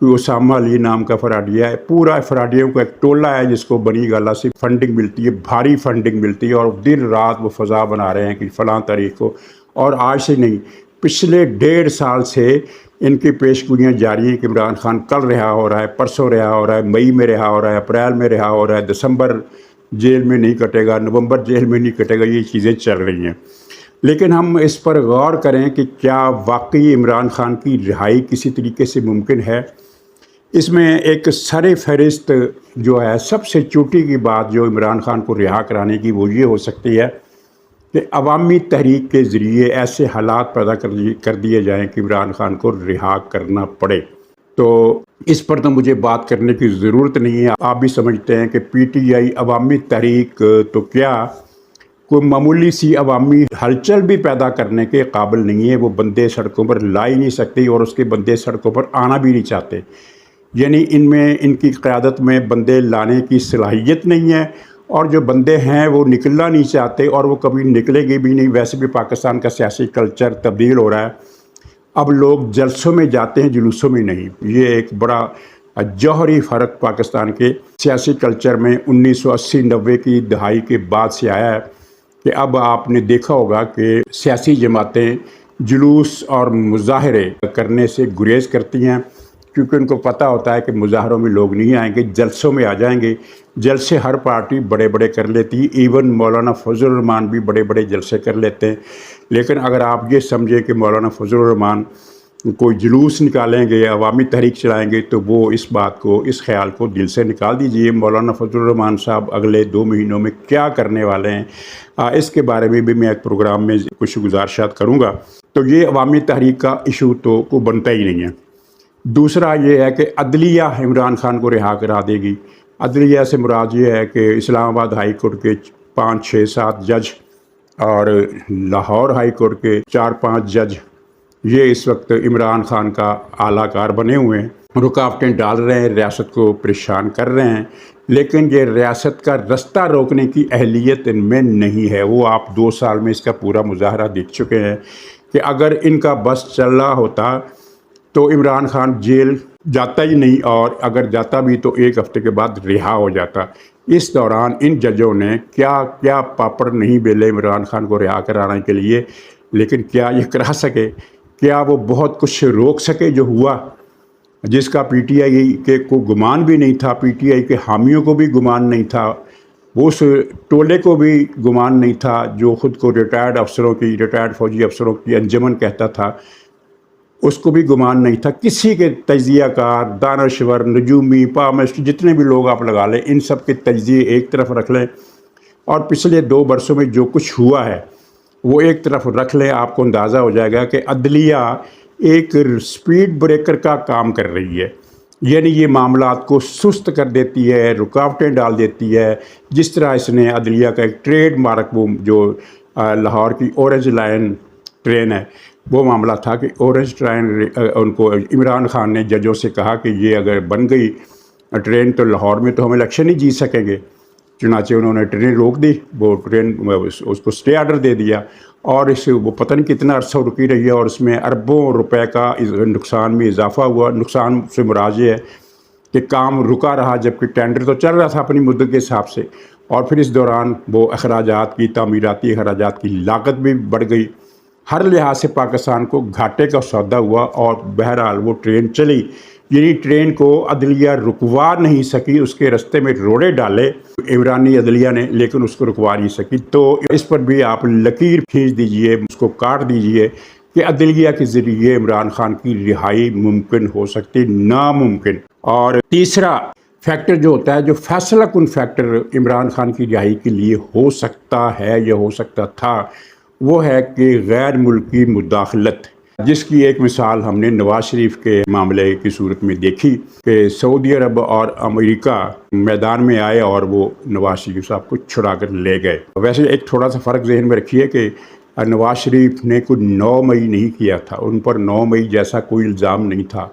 کوئی اسامہ علی نام کا فراڈیا ہے، پورا فراڈیوں کا ایک ٹولہ ہے جس کو بنی گالہ سے فنڈنگ ملتی ہے، بھاری فنڈنگ ملتی ہے، اور دن رات وہ فضا بنا رہے ہیں کہ فلاں تاریخ کو، اور آج سے نہیں، پچھلے 1.5 سال سے ان کی پیش گوئیاں جاری ہیں کہ عمران خان کل رہا ہو رہا ہے، پرسوں رہا ہو رہا ہے، مئی میں رہا ہو رہا ہے، اپریل میں رہا ہو رہا ہے، دسمبر جیل میں نہیں کٹے گا، نومبر جیل میں نہیں کٹے گا، یہ چیزیں چل رہی ہیں۔ لیکن ہم اس پر غور کریں کہ کیا واقعی عمران خان کی رہائی کسی طریقے سے ممکن ہے؟ اس میں ایک سر فہرست جو ہے، سب سے چوٹی کی بات جو عمران خان کو رہا کرانے کی، وہ یہ ہو سکتی ہے کہ عوامی تحریک کے ذریعے ایسے حالات پیدا کر دیے جائیں کہ عمران خان کو رہا کرنا پڑے۔ تو اس پر تو مجھے بات کرنے کی ضرورت نہیں ہے، آپ بھی سمجھتے ہیں کہ پی ٹی آئی عوامی تحریک تو کیا کوئی معمولی سی عوامی ہلچل بھی پیدا کرنے کے قابل نہیں ہے، وہ بندے سڑکوں پر لا ہی نہیں سکتی، اور اس کے بندے سڑکوں پر آنا بھی نہیں چاہتے، یعنی ان کی قیادت میں بندے لانے کی صلاحیت نہیں ہے، اور جو بندے ہیں وہ نکلنا نہیں چاہتے، اور وہ کبھی نکلیں گے بھی نہیں۔ ویسے بھی پاکستان کا سیاسی کلچر تبدیل ہو رہا ہے، اب لوگ جلسوں میں جاتے ہیں، جلوسوں میں نہیں۔ یہ ایک بڑا جوہری فرق پاکستان کے سیاسی کلچر میں 1980-90 کی دہائی کے بعد سے آیا ہے، کہ اب آپ نے دیکھا ہوگا کہ سیاسی جماعتیں جلوس اور مظاہرے کرنے سے گریز کرتی ہیں، کیونکہ ان کو پتہ ہوتا ہے کہ مظاہروں میں لوگ نہیں آئیں گے، جلسوں میں آ جائیں گے۔ جلسے ہر پارٹی بڑے بڑے کر لیتی ہے، ایون مولانا فضل الرحمان بھی بڑے بڑے جلسے کر لیتے ہیں۔ لیکن اگر آپ یہ سمجھیں کہ مولانا فضل الرحمان کوئی جلوس نکالیں گے، عوامی تحریک چلائیں گے، تو وہ اس بات کو، اس خیال کو دل سے نکال دیجئے۔ مولانا فضل الرحمان صاحب اگلے 2 مہینوں میں کیا کرنے والے ہیں، اس کے بارے میں بھی میں ایک پروگرام میں کچھ گزارشات کروں گا۔ تو یہ عوامی تحریک کا ایشو تو کو بنتا ہی نہیں ہے۔ دوسرا یہ ہے کہ عدلیہ عمران خان کو رہا کرا دے گی۔ عدلیہ سے مراد یہ ہے کہ اسلام آباد ہائی کورٹ کے 5، 6، 7 جج اور لاہور ہائی کورٹ کے 4، 5 جج، یہ اس وقت عمران خان کا اعلیٰ کار بنے ہوئے ہیں، رکاوٹیں ڈال رہے ہیں، ریاست کو پریشان کر رہے ہیں، لیکن یہ ریاست کا رستہ روکنے کی اہلیت ان میں نہیں ہے۔ وہ آپ 2 سال میں اس کا پورا مظاہرہ دیکھ چکے ہیں کہ اگر ان کا بس چل رہا ہوتا تو عمران خان جیل جاتا ہی نہیں، اور اگر جاتا بھی تو 1 ہفتے کے بعد رہا ہو جاتا۔ اس دوران ان ججوں نے کیا کیا پاپڑ نہیں بیلے عمران خان کو رہا کرانے کے لیے، لیکن کیا یہ کرا سکے؟ کیا وہ بہت کچھ روک سکے جو ہوا، جس کا پی ٹی آئی کے کو گمان بھی نہیں تھا، پی ٹی آئی کے حامیوں کو بھی گمان نہیں تھا، اس ٹولے کو بھی گمان نہیں تھا جو خود کو ریٹائرڈ فوجی افسروں کی انجمن کہتا تھا، اس کو بھی گمان نہیں تھا۔ کسی کے تجزیہ کار، دانشور، نجومی، پامسٹ، جتنے بھی لوگ آپ لگا لیں، ان سب کے تجزیے ایک طرف رکھ لیں، اور پچھلے 2 برسوں میں جو کچھ ہوا ہے وہ ایک طرف رکھ لیں، آپ کو اندازہ ہو جائے گا کہ عدلیہ ایک سپیڈ بریکر کا کام کر رہی ہے، یعنی یہ معاملات کو سست کر دیتی ہے، رکاوٹیں ڈال دیتی ہے۔ جس طرح اس نے عدلیہ کا ایک ٹریڈ مارک، وہ جو لاہور کی اورنج لائن ٹرین ہے، وہ معاملہ تھا کہ اورنج ٹرین، ان کو عمران خان نے ججوں سے کہا کہ یہ اگر بن گئی ٹرین تو لاہور میں تو ہم الیکشن ہی جیت سکیں گے، چنانچہ انہوں نے ٹرین روک دی، وہ ٹرین اس کو سٹے آرڈر دے دیا، اور وہ پتہ نہیں کتنا عرصہ رکی رہی ہے، اور اس میں اربوں روپے کا نقصان میں اضافہ ہوا۔ نقصان سے مراد یہ ہے کہ کام رکا رہا، جبکہ ٹینڈر تو چل رہا تھا اپنی مدت کے حساب سے، اور پھر اس دوران وہ اخراجات کی، تعمیراتی اخراجات کی لاگت بھی بڑھ گئی۔ ہر لحاظ سے پاکستان کو گھاٹے کا سودا ہوا، اور بہرحال وہ ٹرین چلی، یعنی ٹرین کو عدلیہ رکوا نہیں سکی، اس کے رستے میں روڑے ڈالے عمرانی عدلیہ نے، لیکن اس کو رکوا نہیں سکی۔ تو اس پر بھی آپ لکیر کھینچ دیجئے، اس کو کاٹ دیجئے کہ عدلیہ کے ذریعے عمران خان کی رہائی ممکن ہو سکتی، ناممکن۔ اور تیسرا فیکٹر جو ہوتا ہے، جو فیصلہ کن فیکٹر عمران خان کی رہائی کے لیے ہو سکتا ہے یا ہو سکتا تھا، وہ ہے کہ غیر ملکی مداخلت، جس کی ایک مثال ہم نے نواز شریف کے معاملے کی صورت میں دیکھی کہ سعودی عرب اور امریکہ میدان میں آئے اور وہ نواز شریف صاحب کو چھڑا کر لے گئے۔ ویسے ایک تھوڑا سا فرق ذہن میں رکھیے کہ نواز شریف نے کوئی 9 مئی نہیں کیا تھا، ان پر 9 مئی جیسا کوئی الزام نہیں تھا،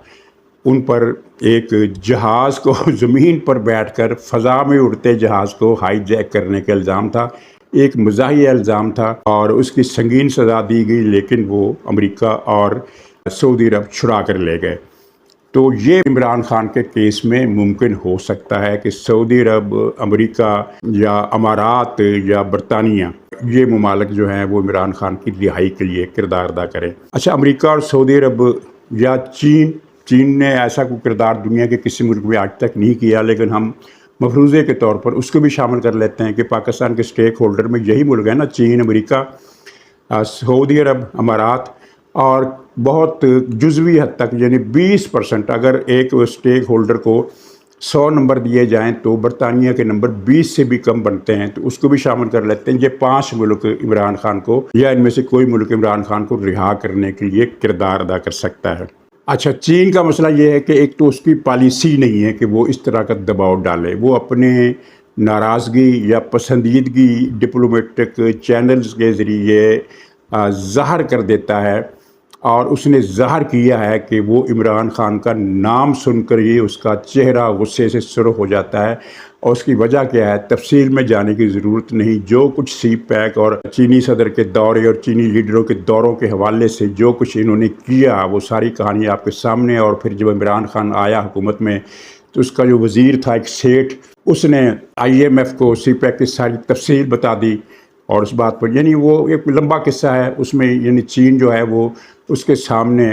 ان پر ایک جہاز کو زمین پر بیٹھ کر فضا میں اڑتے جہاز کو ہائی جیک کرنے کا الزام تھا، ایک مزاحیہ الزام تھا، اور اس کی سنگین سزا دی گئی، لیکن وہ امریکہ اور سعودی عرب چھڑا کر لے گئے۔ تو یہ عمران خان کے کیس میں ممکن ہو سکتا ہے کہ سعودی عرب، امریکہ یا امارات یا برطانیہ، یہ ممالک جو ہیں وہ عمران خان کی رہائی کے لیے کردار ادا کریں۔ اچھا، امریکہ اور سعودی عرب یا چین نے ایسا کوئی کردار دنیا کے کسی ملک میں آج تک نہیں کیا، لیکن ہم مفروضے کے طور پر اس کو بھی شامل کر لیتے ہیں کہ پاکستان کے سٹیک ہولڈر میں یہی ملک ہیں نا، چین، امریکہ، سعودی عرب، امارات، اور بہت جزوی حد تک یعنی 20%، اگر ایک سٹیک ہولڈر کو 100 نمبر دیے جائیں تو برطانیہ کے نمبر 20 سے بھی کم بنتے ہیں، تو اس کو بھی شامل کر لیتے ہیں۔ یہ 5 ملک عمران خان کو، یا ان میں سے کوئی ملک عمران خان کو رہا کرنے کے لیے کردار ادا کر سکتا ہے۔ اچھا، چین کا مسئلہ یہ ہے کہ ایک تو اس کی پالیسی نہیں ہے کہ وہ اس طرح کا دباؤ ڈالے، وہ اپنے ناراضگی یا پسندیدگی ڈپلومیٹک چینلز کے ذریعے ظاہر کر دیتا ہے، اور اس نے ظاہر کیا ہے کہ وہ عمران خان کا نام سن کر ہی اس کا چہرہ غصے سے سرخ ہو جاتا ہے، اور اس کی وجہ کیا ہے تفصیل میں جانے کی ضرورت نہیں۔ جو کچھ سی پیک اور چینی صدر کے دورے اور چینی لیڈروں کے دوروں کے حوالے سے جو کچھ انہوں نے کیا، وہ ساری کہانی آپ کے سامنے۔ اور پھر جب عمران خان آیا حکومت میں تو اس کا جو وزیر تھا ایک سیٹھ، اس نے IMF کو سی پیک کی ساری تفصیل بتا دی، اور اس بات پر یعنی وہ ایک لمبا قصہ ہے اس میں، یعنی چین جو ہے وہ اس کے سامنے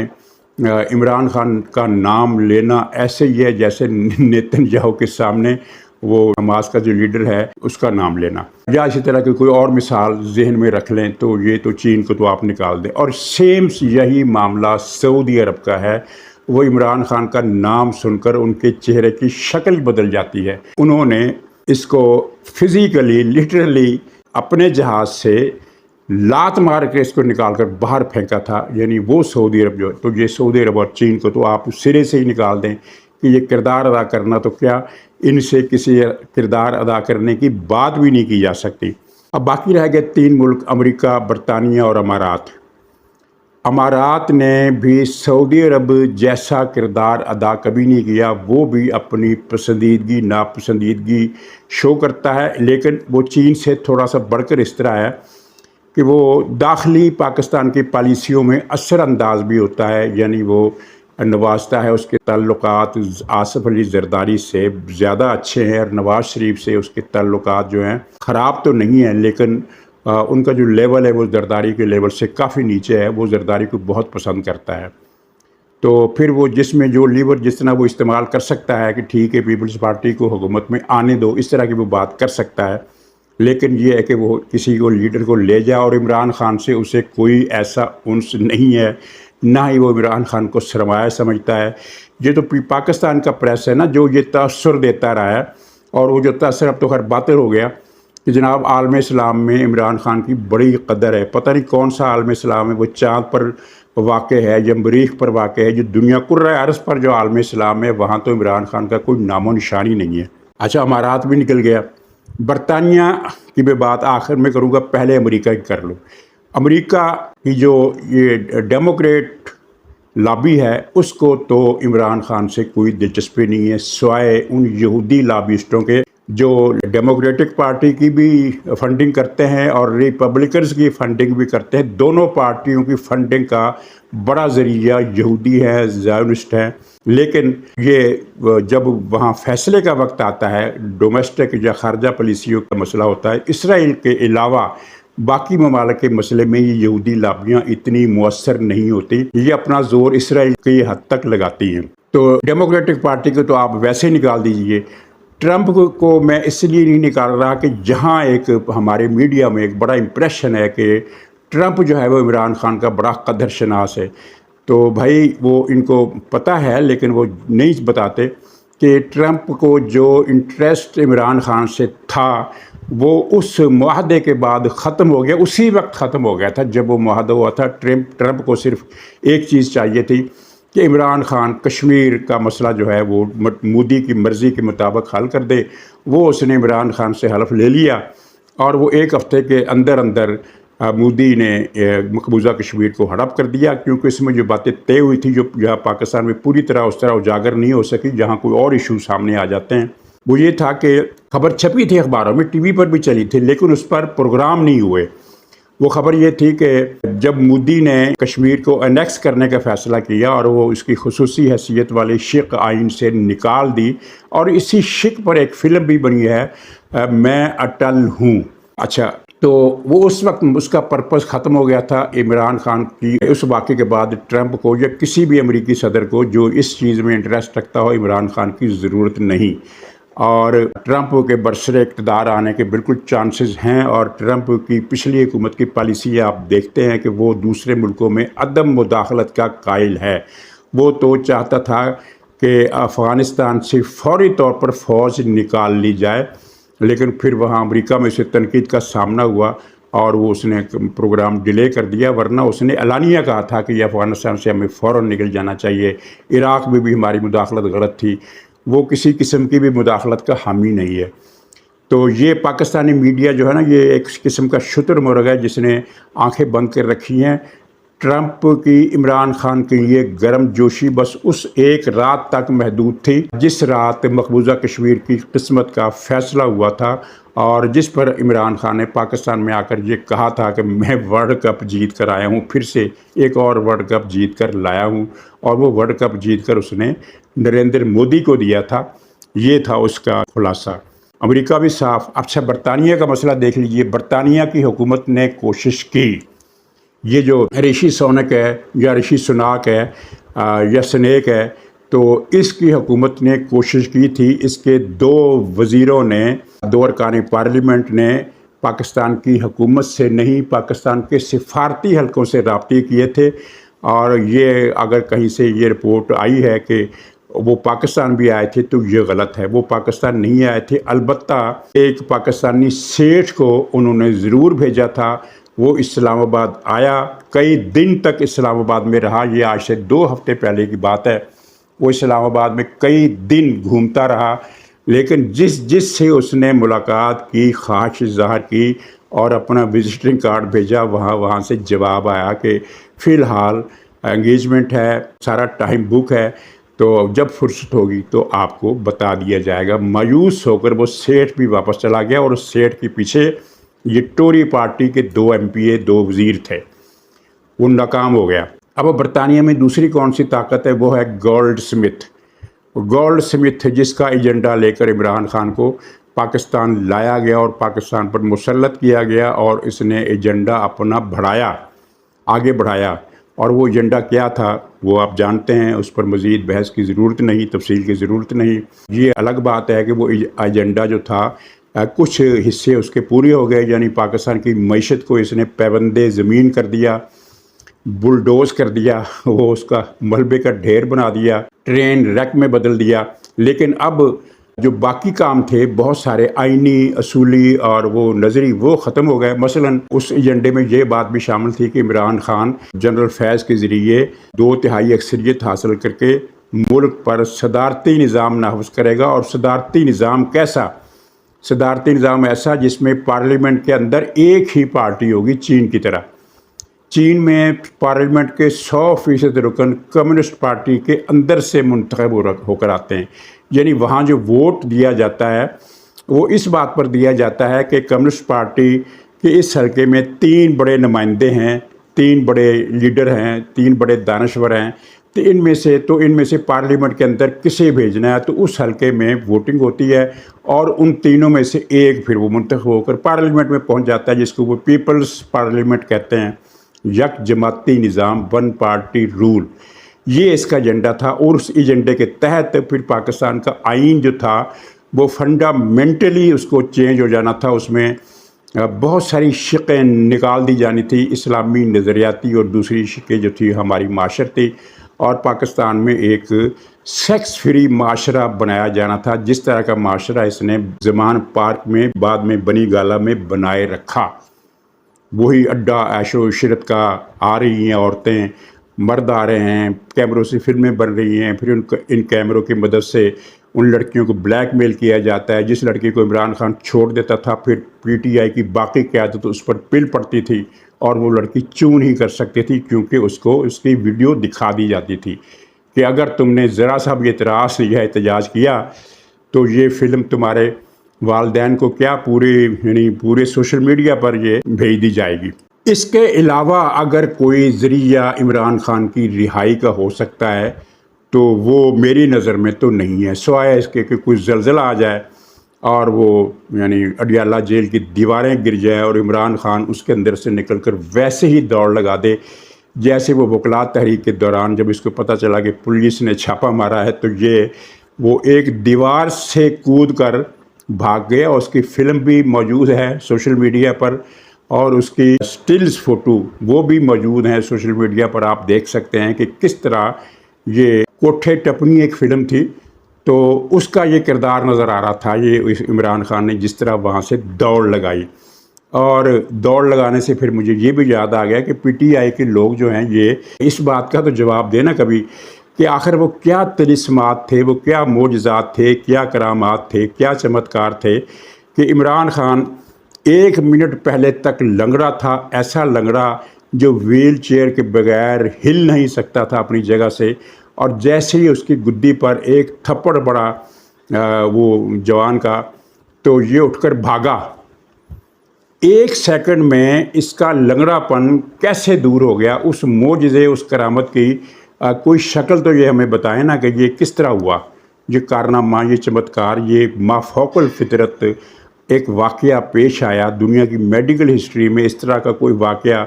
عمران خان کا نام لینا ایسے ہی ہے جیسے نیتن یاہو کے سامنے وہ حماس کا جو لیڈر ہے اس کا نام لینا، یا اسی طرح کی کوئی اور مثال ذہن میں رکھ لیں تو یہ تو چین کو تو آپ نکال دیں۔ اور سیم یہی معاملہ سعودی عرب کا ہے، وہ عمران خان کا نام سن کر ان کے چہرے کی شکل بدل جاتی ہے۔ انہوں نے اس کو فزیکلی لٹرلی اپنے جہاز سے لات مار کے اس کو نکال کر باہر پھینکا تھا، یعنی وہ سعودی عرب جو ہے، تو یہ سعودی عرب اور چین کو تو آپ سرے سے ہی نکال دیں کہ یہ کردار ادا کرنا، تو کیا ان سے کسی کردار ادا کرنے کی بات بھی نہیں کی جا سکتی۔ اب باقی رہ گئے 3 ملک، امریکہ، برطانیہ اور امارات۔ امارات نے بھی سعودی عرب جیسا کردار ادا کبھی نہیں کیا، وہ بھی اپنی پسندیدگی ناپسندیدگی شو کرتا ہے، لیکن وہ چین سے تھوڑا سا بڑھ کر اس طرح ہے کہ وہ داخلی پاکستان کی پالیسیوں میں اثر انداز بھی ہوتا ہے، یعنی وہ نوازتا ہے، اس کے تعلقات آصف علی زرداری سے زیادہ اچھے ہیں، اور نواز شریف سے اس کے تعلقات جو ہیں خراب تو نہیں ہیں، لیکن ان کا جو لیول ہے وہ زرداری کے لیول سے کافی نیچے ہے، وہ زرداری کو بہت پسند کرتا ہے۔ تو پھر وہ جس میں جو لیور جتنا وہ استعمال کر سکتا ہے کہ ٹھیک ہے پیپلز پارٹی کو حکومت میں آنے دو، اس طرح کی وہ بات کر سکتا ہے، لیکن یہ ہے کہ وہ کسی کو لیڈر کو لے جائے، اور عمران خان سے اسے کوئی ایسا انس نہیں ہے، نہ ہی وہ عمران خان کو سرمایہ سمجھتا ہے۔ یہ تو پاکستان کا پریس ہے نا جو یہ تاثر دیتا رہا ہے، اور وہ جو تاثر اب تو خیر باطل ہو گیا کہ جناب عالم اسلام میں عمران خان کی بڑی قدر ہے، پتہ نہیں کون سا عالم اسلام ہے، وہ چاند پر واقع ہے یا مریخ پر واقع ہے، جو دنیا کرۂ ارض پر جو عالم اسلام ہے وہاں تو عمران خان کا کوئی نام و نشانی نہیں ہے۔ اچھا، امارات بھی نکل گیا۔ برطانیہ کی میں بات آخر میں کروں گا، پہلے امریکہ کی کر لوں۔ امریکہ کی جو یہ ڈیموکریٹ لابی ہے اس کو تو عمران خان سے کوئی دلچسپی نہیں ہے، سوائے ان یہودی لابیسٹوں کے جو ڈیموکریٹک پارٹی کی بھی فنڈنگ کرتے ہیں اور ریپبلکنز کی فنڈنگ بھی کرتے ہیں۔ دونوں پارٹیوں کی فنڈنگ کا بڑا ذریعہ یہودی ہے، زائونسٹ ہیں، لیکن یہ جب وہاں فیصلے کا وقت آتا ہے، ڈومیسٹک یا خارجہ پالیسیوں کا مسئلہ ہوتا ہے، اسرائیل کے علاوہ باقی ممالک کے مسئلے میں یہ یہودی لابیاں اتنی مؤثر نہیں ہوتی، یہ اپنا زور اسرائیل کی حد تک لگاتی ہیں۔ تو ڈیموکریٹک پارٹی کو تو آپ ویسے ہی نکال دیجئے۔ ٹرمپ کو میں اس لیے نہیں نکال رہا کہ جہاں ایک ہمارے میڈیا میں ایک بڑا امپریشن ہے کہ ٹرمپ جو ہے وہ عمران خان کا بڑا قدر شناس ہے، تو بھائی وہ ان کو پتہ ہے لیکن وہ نہیں بتاتے کہ ٹرمپ کو جو انٹرسٹ عمران خان سے تھا وہ اس معاہدے کے بعد ختم ہو گیا، اسی وقت ختم ہو گیا تھا جب وہ معاہدہ ہوا تھا۔ ٹرمپ کو صرف ایک چیز چاہیے تھی کہ عمران خان کشمیر کا مسئلہ جو ہے وہ مودی کی مرضی کے مطابق حل کر دے، وہ اس نے عمران خان سے حلف لے لیا، اور وہ ایک ہفتے کے اندر اندر مودی نے مقبوضہ کشمیر کو ہڑپ کر دیا، کیونکہ اس میں جو باتیں طے ہوئی تھی جو یہاں پاکستان میں پوری طرح اس طرح اجاگر نہیں ہو سکی، جہاں کوئی اور ایشو سامنے آ جاتے ہیں، وہ یہ تھا کہ خبر چھپی تھی اخباروں میں، ٹی وی پر بھی چلی تھی، لیکن اس پر پروگرام نہیں ہوئے۔ وہ خبر یہ تھی کہ جب مودی نے کشمیر کو انیکس کرنے کا فیصلہ کیا اور وہ اس کی خصوصی حیثیت والی شق آئین سے نکال دی، اور اسی شق پر ایک فلم بھی بنی ہے میں اٹل ہوں۔ اچھا، تو وہ اس وقت اس کا پرپس ختم ہو گیا تھا۔ عمران خان کی اس واقعے کے بعد ٹرمپ کو یا کسی بھی امریکی صدر کو جو اس چیز میں انٹرسٹ رکھتا ہو عمران خان کی ضرورت نہیں، اور ٹرمپ کے برسر اقتدار آنے کے بالکل چانسز ہیں۔ اور ٹرمپ کی پچھلی حکومت کی پالیسی آپ دیکھتے ہیں کہ وہ دوسرے ملکوں میں عدم مداخلت کا قائل ہے۔ وہ تو چاہتا تھا کہ افغانستان سے فوری طور پر فوج نکال لی جائے، لیکن پھر وہاں امریکہ میں سے تنقید کا سامنا ہوا اور وہ اس نے پروگرام ڈیلے کر دیا، ورنہ اس نے اعلانیہ کہا تھا کہ یہ افغانستان سے ہمیں فوراً نکل جانا چاہیے۔ عراق میں بھی ہماری مداخلت غلط تھی، وہ کسی قسم کی بھی مداخلت کا حامی نہیں ہے۔ تو یہ پاکستانی میڈیا جو ہے نا، یہ ایک قسم کا شتر مرغ ہے جس نے آنکھیں بند کر رکھی ہیں۔ ٹرمپ کی عمران خان کے لیے گرم جوشی بس اس ایک رات تک محدود تھی جس رات مقبوضہ کشمیر کی قسمت کا فیصلہ ہوا تھا، اور جس پر عمران خان نے پاکستان میں آ کر یہ کہا تھا کہ میں ورلڈ کپ جیت کر آیا ہوں، پھر سے ایک اور ورلڈ کپ جیت کر لایا ہوں، اور وہ ورلڈ کپ جیت کر اس نے نریندر مودی کو دیا تھا۔ یہ تھا اس کا خلاصہ۔ امریکہ بھی صاف۔ اچھا، برطانیہ کا مسئلہ دیکھ لیجئے۔ برطانیہ کی حکومت نے کوشش کی، یہ جو رشی سونک ہے یا رشی سناک ہے یا سنیک ہے، تو اس کی حکومت نے کوشش کی تھی، اس کے دو وزیروں نے، دو ارکان پارلیمنٹ نے پاکستان کی حکومت سے نہیں، پاکستان کے سفارتی حلقوں سے رابطے کیے تھے، اور یہ اگر کہیں سے یہ رپورٹ آئی ہے کہ وہ پاکستان بھی آئے تھے تو یہ غلط ہے۔ وہ پاکستان نہیں آئے تھے، البتہ ایک پاکستانی سیٹھ کو انہوں نے ضرور بھیجا تھا۔ وہ اسلام آباد آیا، کئی دن تک اسلام آباد میں رہا، یہ آج سے 2 ہفتے پہلے کی بات ہے۔ وہ اسلام آباد میں کئی دن گھومتا رہا، لیکن جس سے اس نے ملاقات کی، خواہش ظاہر کی اور اپنا وزٹنگ کارڈ بھیجا، وہاں سے جواب آیا کہ فی الحال انگیجمنٹ ہے، سارا ٹائم بک ہے، تو جب فرصت ہوگی تو آپ کو بتا دیا جائے گا۔ مایوس ہو کر وہ سیٹھ بھی واپس چلا گیا، اور اس سیٹھ کے پیچھے یہ ٹوری پارٹی کے 2 MP 2 وزیر تھے، وہ ناکام ہو گیا۔ اب برطانیہ میں دوسری کون سی طاقت ہے؟ وہ ہے گولڈ سمتھ۔ گولڈ سمتھ جس کا ایجنڈا لے کر عمران خان کو پاکستان لایا گیا اور پاکستان پر مسلط کیا گیا، اور اس نے ایجنڈا اپنا آگے بڑھایا۔ اور وہ ایجنڈا کیا تھا وہ آپ جانتے ہیں، اس پر مزید بحث کی ضرورت نہیں، تفصیل کی ضرورت نہیں۔ یہ الگ بات ہے کہ وہ ایجنڈا جو تھا کچھ حصے اس کے پورے ہو گئے، یعنی پاکستان کی معیشت کو اس نے پیوند زمین کر دیا، بلڈوز کر دیا، وہ اس کا ملبے کا ڈھیر بنا دیا، ٹرین ریک میں بدل دیا۔ لیکن اب جو باقی کام تھے بہت سارے آئینی، اصولی اور وہ نظری، وہ ختم ہو گئے۔ مثلا اس ایجنڈے میں یہ بات بھی شامل تھی کہ عمران خان جنرل فیض کے ذریعے 2/3 اکثریت حاصل کر کے ملک پر صدارتی نظام نافذ کرے گا۔ اور صدارتی نظام کیسا؟ صدارتی نظام ایسا جس میں پارلیمنٹ کے اندر ایک ہی پارٹی ہوگی، چین کی طرح۔ چین میں پارلیمنٹ کے 100% رکن کمیونسٹ پارٹی کے اندر سے منتخب ہو کر آتے ہیں، یعنی وہاں جو ووٹ دیا جاتا ہے وہ اس بات پر دیا جاتا ہے کہ کمیونسٹ پارٹی کے اس حلقے میں 3 بڑے نمائندے ہیں، 3 بڑے لیڈر ہیں، 3 بڑے دانشور ہیں، تو ان میں سے پارلیمنٹ کے اندر کسے بھیجنا ہے، تو اس حلقے میں ووٹنگ ہوتی ہے، اور ان تینوں میں سے ایک پھر وہ منتخب ہو کر پارلیمنٹ میں پہنچ جاتا ہے، جس کو وہ پیپلز پارلیمنٹ کہتے ہیں۔ یک جماعتی نظام، 1 پارٹی رول، یہ اس کا ایجنڈا تھا۔ اور اس ایجنڈے کے تحت پھر پاکستان کا آئین جو تھا وہ فنڈامنٹلی اس کو چینج ہو جانا تھا، اس میں بہت ساری شقیں نکال دی جانی تھی، اسلامی نظریاتی اور دوسری شقیں جو تھی ہماری معاشرتی، اور پاکستان میں ایک سیکس فری معاشرہ بنایا جانا تھا، جس طرح کا معاشرہ اس نے زمان پارک میں بعد میں بنی گالا میں بنائے رکھا۔ وہی اڈا عیش و عشرت کا، آ رہی ہیں عورتیں، مرد آ رہے ہیں، کیمروں سے فلمیں بن رہی ہیں، پھر ان کیمروں کی مدد سے ان لڑکیوں کو بلیک میل کیا جاتا ہے۔ جس لڑکی کو عمران خان چھوڑ دیتا تھا، پھر PTI کی باقی قیادت اس پر پل پڑتی تھی، اور وہ لڑکی چوں نہیں کر سکتی تھی، کیونکہ اس کو اس کی ویڈیو دکھا دی جاتی تھی کہ اگر تم نے ذرا سا بھی اعتراض یا احتجاج کیا تو یہ فلم تمہارے والدین کو کیا پورے سوشل میڈیا پر یہ بھیج دی جائے گی۔ اس کے علاوہ اگر کوئی ذریعہ عمران خان کی رہائی کا ہو سکتا ہے تو وہ میری نظر میں تو نہیں ہے، سوائے اس کے کہ کوئی زلزلہ آ جائے اور وہ یعنی اڈیالہ جیل کی دیواریں گر جائے اور عمران خان اس کے اندر سے نکل کر ویسے ہی دوڑ لگا دے جیسے وہ وکلاء تحریک کے دوران جب اس کو پتہ چلا کہ پولیس نے چھاپا مارا ہے تو وہ ایک دیوار سے کود کر بھاگ گیا. اور اس کی فلم بھی موجود ہے سوشل میڈیا پر اور اس کی سٹلز فوٹو وہ بھی موجود ہیں سوشل میڈیا پر. آپ دیکھ سکتے ہیں کہ کس طرح یہ کوٹھے ٹپنی ایک فلم تھی تو اس کا یہ کردار نظر آ رہا تھا. یہ عمران خان نے جس طرح وہاں سے دوڑ لگائی اور دوڑ لگانے سے پھر مجھے یہ بھی یاد آ گیا کہ پی ٹی آئی کے لوگ جو ہیں یہ اس بات کا تو جواب دینا کبھی کہ آخر وہ کیا طلسمات تھے، وہ کیا معجزات تھے، کیا کرامات تھے، کیا چمتکار تھے کہ عمران خان 1 منٹ پہلے تک لنگڑا تھا، ایسا لنگڑا جو ویل چیئر کے بغیر ہل نہیں سکتا تھا اپنی جگہ سے، اور جیسے ہی اس کی گدی پر ایک تھپڑ پڑا وہ جوان کا تو یہ اٹھ کر بھاگا. 1 سیکنڈ میں اس کا لنگڑا پن کیسے دور ہو گیا. اس معجزے، اس کرامت کی کوئی شکل تو یہ ہمیں بتائیں نا کہ یہ کس طرح ہوا، یہ کارنامہ، یہ چمتکار، یہ مافوق الفطرت ایک واقعہ پیش آیا. دنیا کی میڈیکل ہسٹری میں اس طرح کا کوئی واقعہ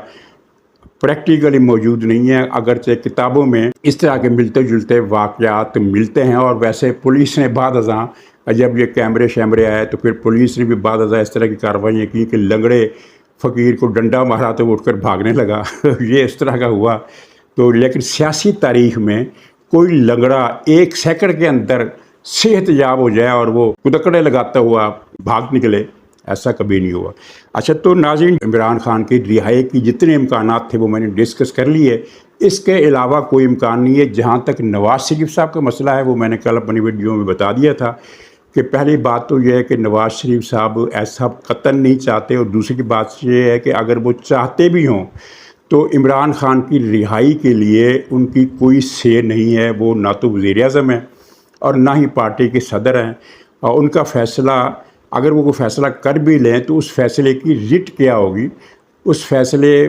پریکٹیکلی موجود نہیں ہے، اگرچہ کتابوں میں اس طرح کے ملتے جلتے واقعات ملتے ہیں. اور ویسے پولیس نے بعد ازاں جب یہ کیمرے شیمرے آئے تو پھر پولیس نے بھی بعد ازاں اس طرح کی کارروائیاں کی کہ لنگڑے فقیر کو ڈنڈا مارا تو وہ اٹھ کر بھاگنے لگا. یہ اس طرح کا ہوا. تو لیکن سیاسی تاریخ میں کوئی لنگڑا 1 سیکنڈ کے اندر صحت یاب ہو جائے اور وہ کدکڑے لگاتا ہوا بھاگ نکلے، ایسا کبھی نہیں ہوا. اچھا تو ناظرین، عمران خان کی رہائی کی جتنے امکانات تھے وہ میں نے ڈسکس کر لیے. اس کے علاوہ کوئی امکان نہیں ہے. جہاں تک نواز شریف صاحب کا مسئلہ ہے وہ میں نے کل اپنی ویڈیو میں بتا دیا تھا کہ پہلی بات تو یہ ہے کہ نواز شریف صاحب ایسا قطعاً نہیں چاہتے، اور دوسری بات یہ ہے کہ اگر وہ چاہتے بھی ہوں تو عمران خان کی رہائی کے لیے ان کی کوئی سے نہیں ہے. وہ نہ تو وزیر اعظم ہیں اور نہ ہی پارٹی کے صدر ہیں، اور ان کا فیصلہ اگر وہ کوئی فیصلہ کر بھی لیں تو اس فیصلے کی رٹ کیا ہوگی، اس فیصلے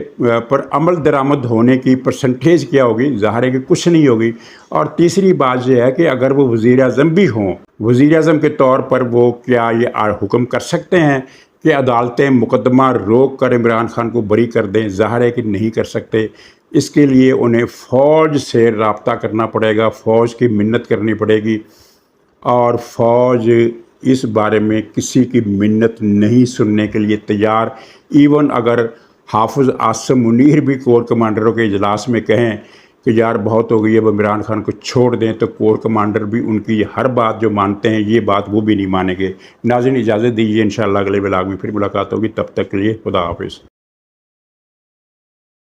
پر عمل درآمد ہونے کی پرسنٹیج کیا ہوگی، ظاہر ہے کہ کچھ نہیں ہوگی. اور تیسری بات یہ ہے کہ اگر وہ وزیر اعظم بھی ہوں، وزیر اعظم کے طور پر وہ کیا یہ حکم کر سکتے ہیں کہ عدالتیں مقدمہ روک کر عمران خان کو بری کر دیں؟ ظاہر ہے کہ نہیں کر سکتے. اس کے لیے انہیں فوج سے رابطہ کرنا پڑے گا، فوج کی منت کرنی پڑے گی، اور فوج اس بارے میں کسی کی منت نہیں سننے کے لیے تیار. ایون اگر حافظ عاصم منیر بھی کور کمانڈروں کے اجلاس میں کہیں کہ یار بہت ہو گئی اب عمران خان کو چھوڑ دیں، تو کور کمانڈر بھی ان کی ہر بات جو مانتے ہیں یہ بات وہ بھی نہیں مانیں گے. ناظرین اجازت دیجیے، انشاءاللہ اگلے ولاگ میں پھر ملاقات ہوگی. تب تک کے لیے خدا حافظ.